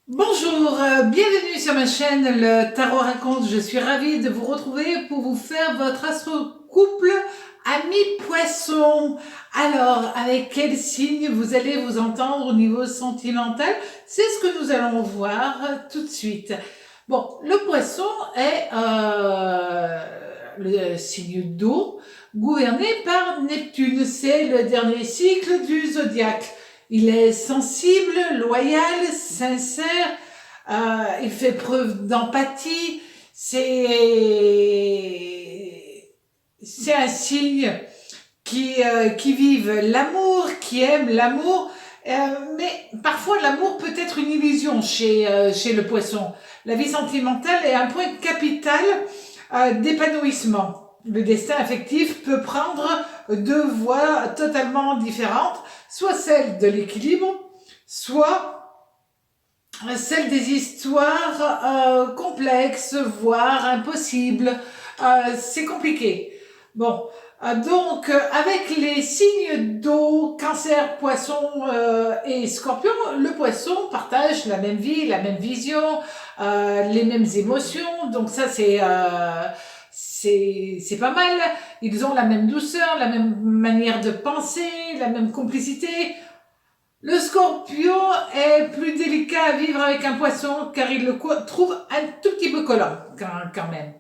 Bonjour, bienvenue sur ma chaîne Le Tarot Raconte. Je suis ravie de vous retrouver pour vous faire votre astro-couple ami poisson. Alors, avec quel signe vous allez vous entendre au niveau sentimental? C'est ce que nous allons voir tout de suite. Bon, le poisson est le signe d'eau gouverné par Neptune. C'est le dernier cycle du zodiaque. Il est sensible, loyal, sincère, il fait preuve d'empathie. C'est un signe qui vive l'amour, qui aime l'amour. Mais parfois, l'amour peut être une illusion chez le poisson. La vie sentimentale est un point capital d'épanouissement. Le destin affectif peut prendre deux voies totalement différentes, soit celle de l'équilibre, soit celle des histoires complexes, voire impossibles. C'est compliqué. Bon, donc avec les signes d'eau, cancer, poisson et scorpion, le poisson partage la même vie, la même vision, les mêmes émotions. Donc ça c'est pas mal. Ils ont la même douceur, la même manière de penser, la même complicité. Le scorpion est plus délicat à vivre avec un poisson car il le trouve un tout petit peu collant quand même.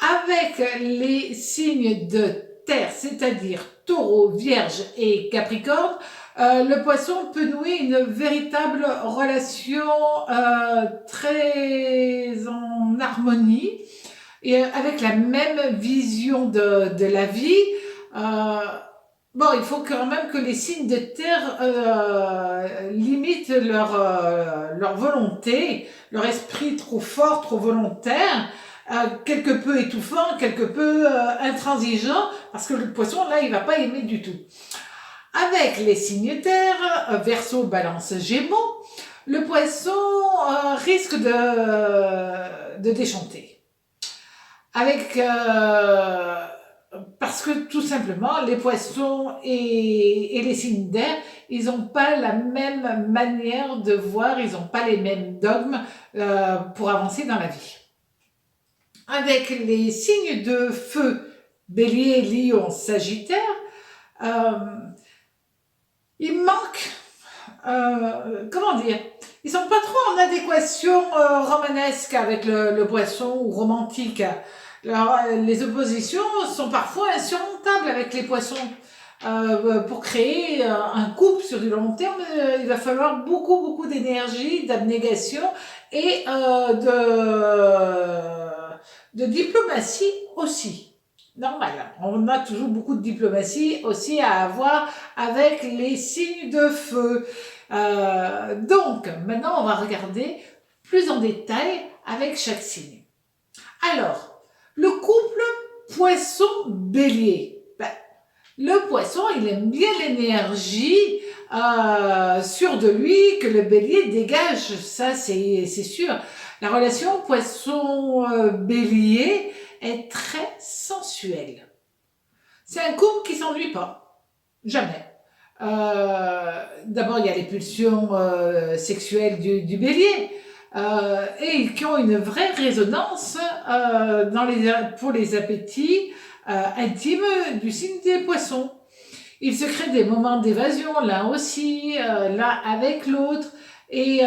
Avec les signes de terre, c'est-à-dire taureau, vierge et capricorne, le poisson peut nouer une véritable relation très en harmonie et avec la même vision de la vie. Euh, Bon, il faut quand même que les signes de terre limitent leur volonté, leur esprit trop fort, trop volontaire, quelque peu étouffant, quelque peu intransigeant, parce que le poisson, là, il va pas aimer du tout. Avec les signes terre, Verseau, Balance, Gémeaux, le poisson risque de déchanter. Avec parce que tout simplement, les poissons et les signes d'air, ils n'ont pas la même manière de voir, ils n'ont pas les mêmes dogmes pour avancer dans la vie. Avec les signes de feu, bélier, lion, sagittaire, euh, il manque, comment dire, ils sont pas trop en adéquation romanesque avec le poisson ou romantique. Alors, les oppositions sont parfois insurmontables avec les poissons. Pour créer un couple sur du long terme, il va falloir beaucoup d'énergie, d'abnégation et de diplomatie aussi. Normal. On a toujours beaucoup de diplomatie aussi à avoir avec les signes de feu. Donc, maintenant, on va regarder plus en détail avec chaque signe. Alors, le couple poisson-bélier. Ben, le poisson, il aime bien l'énergie sûre de lui que le bélier dégage, ça c'est sûr. La relation poisson-bélier est très sensuelle. C'est un couple qui s'ennuie pas, jamais. D'abord, il y a les pulsions sexuelles du bélier et qui ont une vraie résonance pour les appétits intimes du signe des poissons. Il se crée des moments d'évasion, l'un aussi, l'un avec l'autre. Et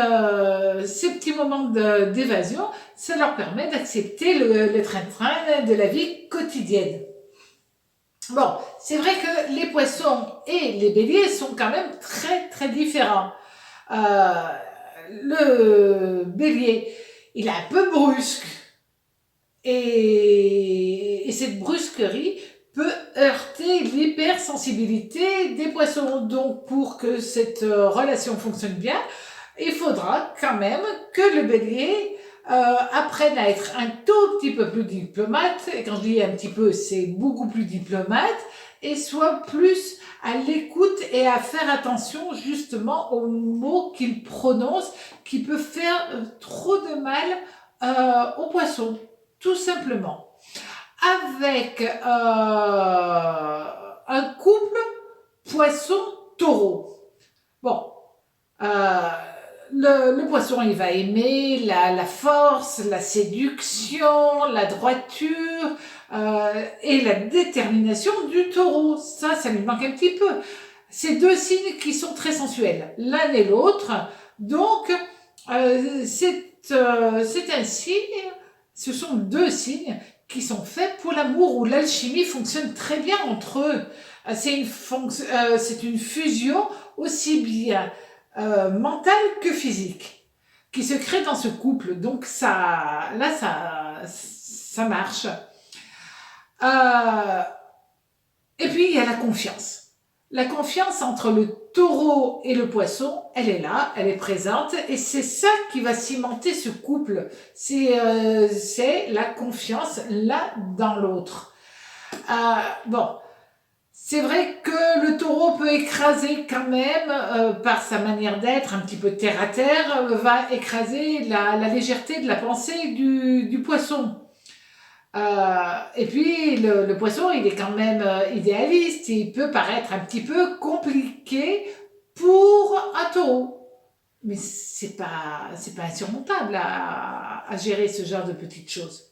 ces petits moments d'évasion, ça leur permet d'accepter le train-train de la vie quotidienne. Bon, c'est vrai que les poissons et les béliers sont quand même très différents. Euh, le bélier, il est un peu brusque. Et cette brusquerie peut heurter l'hypersensibilité des poissons. Donc, pour que cette relation fonctionne bien, il faudra quand même que le bélier apprenne à être un tout petit peu plus diplomate. Et quand je dis un petit peu, c'est beaucoup plus diplomate. Et soit plus à l'écoute et à faire attention justement aux mots qu'il prononce qui peuvent faire trop de mal aux poissons, tout simplement. Avec un couple poisson-taureau. Bon, euh, le poisson, il va aimer la force, la séduction, la droiture et la détermination du taureau. Ça lui manque un petit peu. Ces deux signes qui sont très sensuels, l'un et l'autre. Donc, c'est un signe, ce sont deux signes qui sont faits pour l'amour, où l'alchimie fonctionne très bien entre eux. C'est une fusion aussi bien mentale que physique qui se crée dans ce couple. Donc ça marche. Euh, et puis il y a la confiance. La confiance entre le taureau et le poisson, elle est là, elle est présente, et c'est ça qui va cimenter ce couple. C'est la confiance l'un dans l'autre. Bon, c'est vrai que le taureau peut écraser quand même, par sa manière d'être, un petit peu terre à terre, va écraser la légèreté de la pensée du poisson. Et puis le poisson, il est quand même idéaliste, il peut paraître un petit peu compliqué pour un taureau. Mais c'est pas insurmontable à gérer ce genre de petites choses.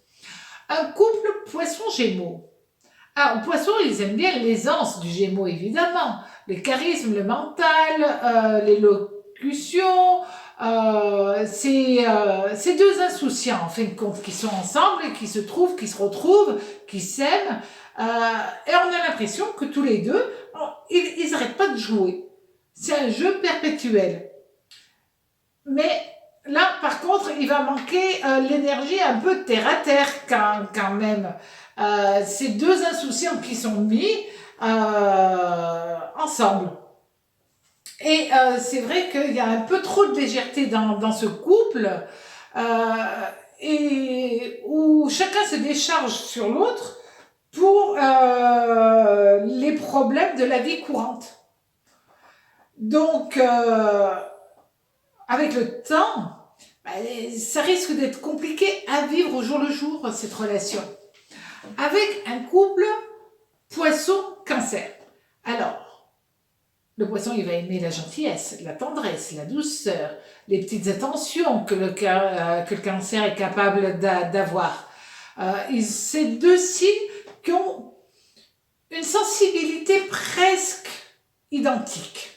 Un couple poisson-gémeaux. Alors, poisson, ils aiment bien l'aisance du Gémeaux, évidemment. Le charisme, le mental, l'élocution. C'est deux insouciants, en fin de compte, qui sont ensemble, et qui se trouvent, qui se retrouvent, qui s'aiment. Et on a l'impression que tous les deux, ils n'arrêtent pas de jouer. C'est un jeu perpétuel. Mais là, par contre, il va manquer l'énergie un peu terre à terre quand même. Ces deux insouciants qui sont mis ensemble. Et c'est vrai qu'il y a un peu trop de légèreté dans ce couple, et où chacun se décharge sur l'autre pour les problèmes de la vie courante. Donc, avec le temps, ça risque d'être compliqué à vivre au jour le jour, cette relation. Avec un couple poisson-cancer. Alors, le poisson, il va aimer la gentillesse, la tendresse, la douceur, les petites attentions que le cancer est capable d'avoir. C'est deux signes qui ont une sensibilité presque identique.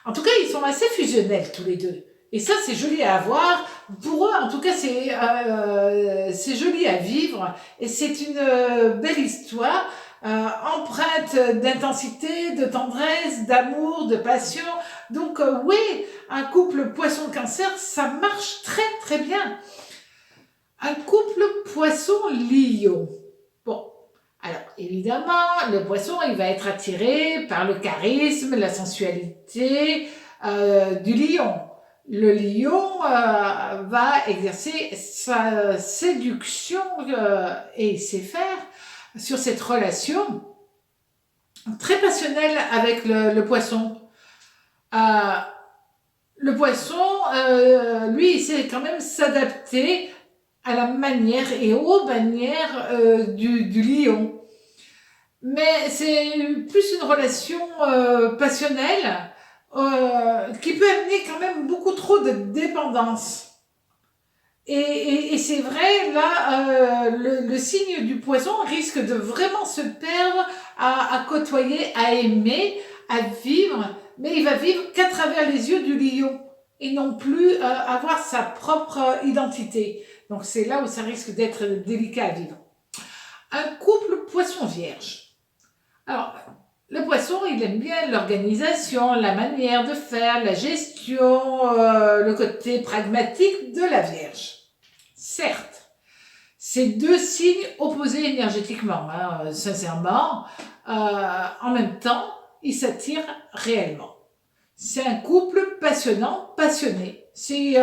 En tout cas, ils sont assez fusionnels tous les deux. Et ça, c'est joli à voir. Pour eux, en tout cas, c'est joli à vivre. Et c'est une belle histoire, empreinte d'intensité, de tendresse, d'amour, de passion. Donc, oui, un couple poisson-cancer, ça marche très, très bien. Un couple poisson-lion. Bon. Alors, évidemment, le poisson, il va être attiré par le charisme, la sensualité du lion. Le lion va exercer sa séduction et sait faire sur cette relation très passionnelle avec le poisson. Le poisson, lui, il sait quand même s'adapter à la manière et aux manières du lion. Mais c'est plus une relation passionnelle qui peut amener quand même beaucoup trop de dépendance. Et c'est vrai, là, le signe du poisson risque de vraiment se perdre à côtoyer, à aimer, à vivre, mais il va vivre qu'à travers les yeux du lion et non plus avoir sa propre identité. Donc c'est là où ça risque d'être délicat à vivre. Un couple poisson-vierge. Alors, le poisson, il aime bien l'organisation, la manière de faire, la gestion, le côté pragmatique de la Vierge. Certes, c'est deux signes opposés énergétiquement, sincèrement. En même temps, ils s'attirent réellement. C'est un couple passionnant, passionné. C'est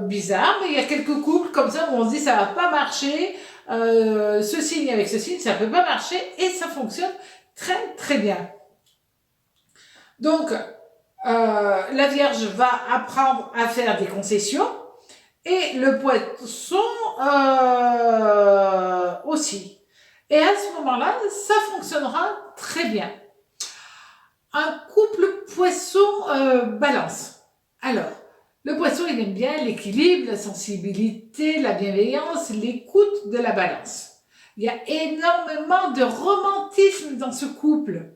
bizarre, mais il y a quelques couples comme ça où on se dit ça va pas marcher, ce signe avec ce signe, ça peut pas marcher, et ça fonctionne très très bien. Donc, la Vierge va apprendre à faire des concessions et le poisson aussi. Et à ce moment-là, ça fonctionnera très bien. Un couple poisson-balance. Alors, Le poisson, il aime bien l'équilibre, la sensibilité, la bienveillance, l'écoute de la balance. Il y a énormément de romantisme dans ce couple.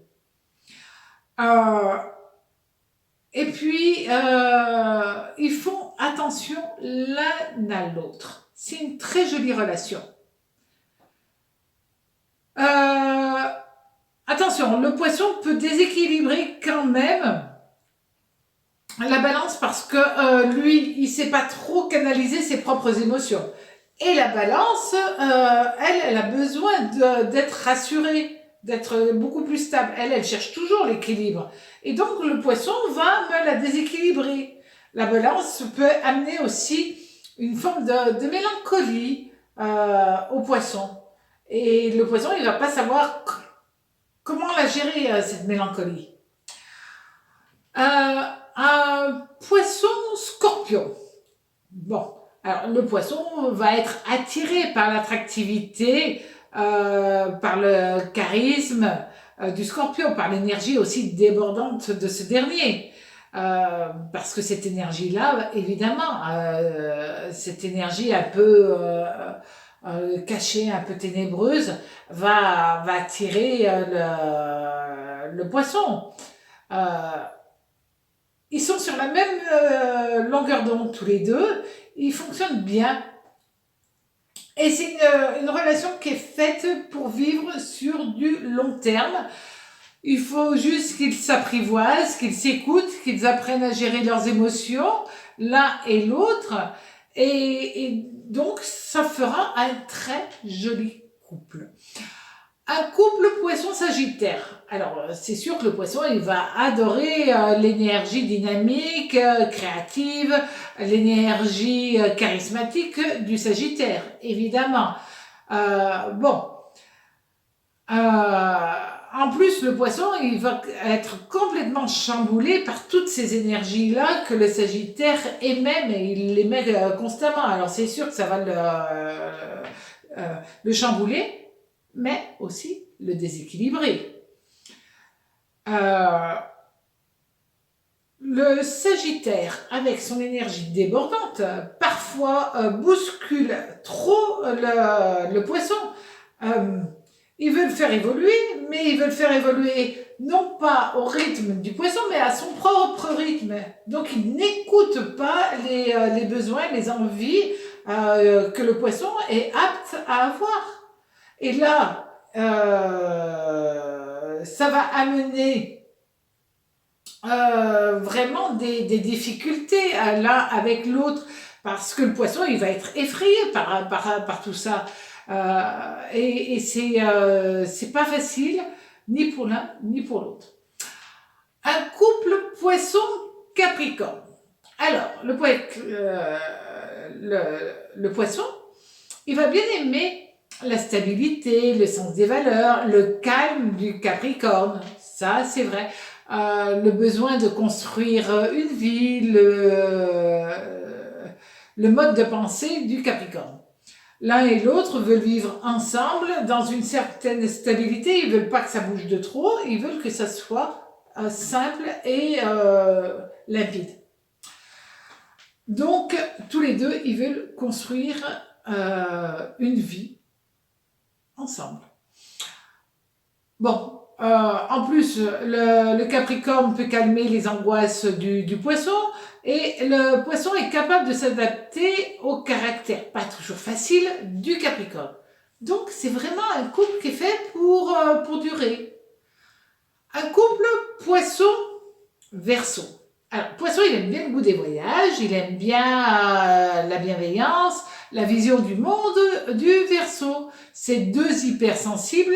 Euh, et puis, ils font attention l'un à l'autre. C'est une très jolie relation. Euh, Attention, le poisson peut déséquilibrer quand même la balance parce que lui, il sait pas trop canaliser ses propres émotions. Et la balance, elle a besoin d'être rassurée, d'être beaucoup plus stable. Elle cherche toujours l'équilibre. Et donc, le poisson va la déséquilibrer. La balance peut amener aussi une forme de mélancolie au poisson. Et le poisson, il va pas savoir comment la gérer, cette mélancolie. Un poisson scorpion. Bon, alors le poisson va être attiré par l'attractivité, par le charisme du scorpion, par l'énergie aussi débordante de ce dernier. Parce que cette énergie-là, évidemment, cette énergie un peu cachée, un peu ténébreuse, va attirer le poisson. Ils sont sur la même longueur d'onde tous les deux, ils fonctionnent bien. Et c'est une relation qui est faite pour vivre sur du long terme. Il faut juste qu'ils s'apprivoisent, qu'ils s'écoutent, qu'ils apprennent à gérer leurs émotions, l'un et l'autre. Et donc, ça fera un très joli couple. Un couple poisson-sagittaire. Alors, c'est sûr que le poisson, il va adorer l'énergie dynamique, créative, l'énergie charismatique du sagittaire, évidemment. Bon. En plus, le poisson, il va être complètement chamboulé par toutes ces énergies-là que le sagittaire émet, mais il l'émet constamment. Alors, c'est sûr que ça va le chambouler, mais aussi le déséquilibrer. Le Sagittaire, avec son énergie débordante, parfois bouscule trop le poisson. Il veut le faire évoluer, mais il veut le faire évoluer non pas au rythme du poisson, mais à son propre rythme. Donc il n'écoute pas les besoins, les envies que le poisson est apte à avoir. Et là, ça va amener vraiment des difficultés l'un avec l'autre, parce que le poisson, il va être effrayé par tout ça. Et c'est pas facile, ni pour l'un, ni pour l'autre. Un couple poisson-capricorne. Alors, le poisson, il va bien aimer la stabilité, le sens des valeurs, le calme du Capricorne, ça c'est vrai. Le besoin de construire une vie, le mode de pensée du Capricorne. L'un et l'autre veulent vivre ensemble dans une certaine stabilité, ils veulent pas que ça bouge de trop, ils veulent que ça soit simple et limpide. Donc, tous les deux, ils veulent construire une vie ensemble. Bon, en plus, le Capricorne peut calmer les angoisses du poisson, et le poisson est capable de s'adapter au caractère, pas toujours facile, du Capricorne. Donc, c'est vraiment un couple qui est fait pour durer. Un couple poisson-verseau. Alors, poisson, il aime bien le goût des voyages, il aime bien la bienveillance, la vision du monde du Verseau. C'est deux hypersensibles,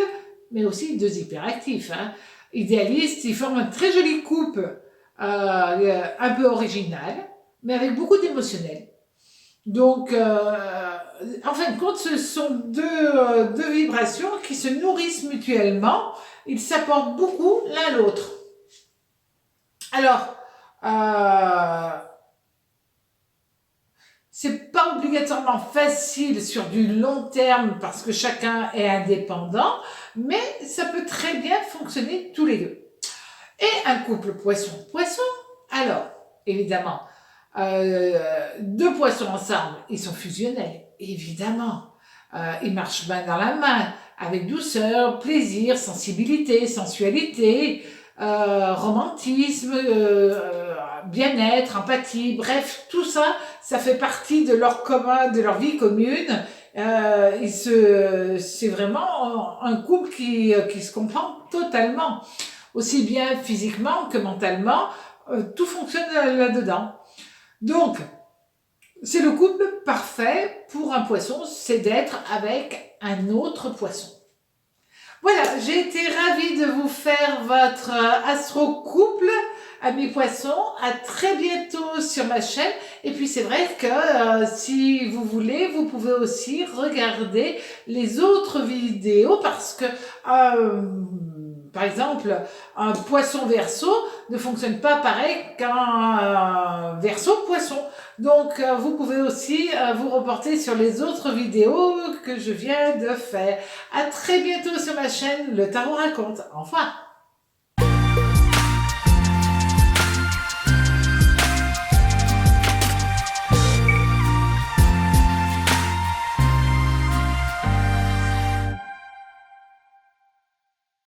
mais aussi deux hyperactifs. Idéalistes, ils forment un très joli couple, un peu original, mais avec beaucoup d'émotionnel. Donc, en fin de compte, ce sont deux vibrations qui se nourrissent mutuellement. Ils s'apportent beaucoup l'un l'autre. Alors, c'est pas obligatoirement facile sur du long terme parce que chacun est indépendant, mais ça peut très bien fonctionner tous les deux. Et un couple poisson-poisson, alors, évidemment, deux poissons ensemble, ils sont fusionnels, évidemment. Ils marchent main dans la main, avec douceur, plaisir, sensibilité, sensualité, romantisme, bien-être, empathie, bref, tout ça, ça fait partie de leur commun, de leur vie commune. C'est vraiment un couple qui se comprend totalement, aussi bien physiquement que mentalement, tout fonctionne là-dedans. Donc, c'est le couple parfait pour un poisson, c'est d'être avec un autre poisson. Voilà, j'ai été ravie de vous faire votre astro-couple, amis poissons. À très bientôt sur ma chaîne. Et puis c'est vrai que si vous voulez, vous pouvez aussi regarder les autres vidéos parce que, par exemple, un poisson verso ne fonctionne pas pareil qu'un verso poisson. Donc, vous pouvez aussi vous reporter sur les autres vidéos que je viens de faire. À très bientôt sur ma chaîne Le Tarot Raconte. Au revoir.